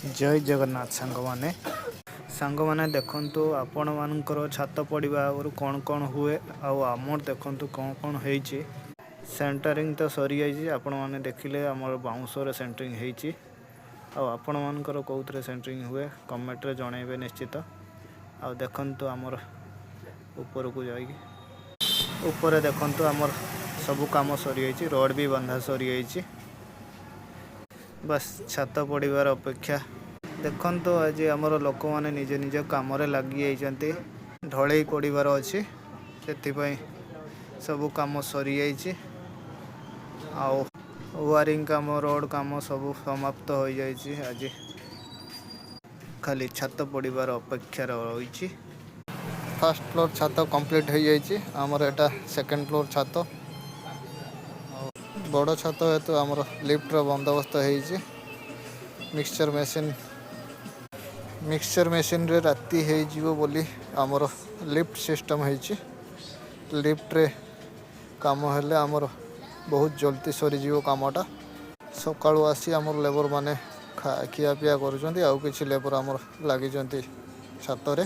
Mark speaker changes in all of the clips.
Speaker 1: जय जगन्नाथ सांग माने देखंतु आपण मानकर छात पड़िबा आगु कौन कौन हुए आमर देखंतु कौन कौन होईची। सेंटरिंग तो सरी जाइए आपण माने देखिले आमर बाउंसर सेंटरिंग होईची। आपण मानकर कौथरे सेंटरिंग हुए कमेंट रे जणैबे निश्चित। आ देखंतु आमर ऊपर को जाई ऊपर देखंतु आमर सब काम सरी जाइए। रोड भी बंधा सरी जाइए। बस छात पड़िबार अपेक्षा। देखंतु आज आमर लोक माने निज निज काम रे लगी जाइछन्ती। ढलई पड़िबार अछि सेथिपई सब काम सरी जाइए। आउ वायरिंग काम रोड काम सब समाप्त हो जाइए। आज खाली छात पड़िबार अपेक्षा रही। फर्स्ट फ्लोर छात कंप्लीट हो जाइए। आमर एटा सेकंड फ्लोर छात बड़ छात हेतु आमर लिफ्ट रो बंदोबस्त होइछि। मिक्सचर मेसीन रे राति हो जीवो बोली आमर लिफ्ट सिस्टम होइछि। लिफ्ट रे काम हेले आमर बहुत जल्दी सरी जीवो कामटा। सकाळु आसी आमर लेबर माने खिया पिया करूछन्ती। आउ किछि लेबर आमर लागि जंती छात रे।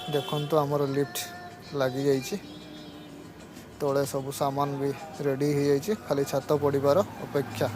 Speaker 1: देखंतु आमर लिफ्ट लागि जाइछि। तळे सब सामान भी रेडी हो जाइछि। खाली छात पड़िबार अपेक्षा।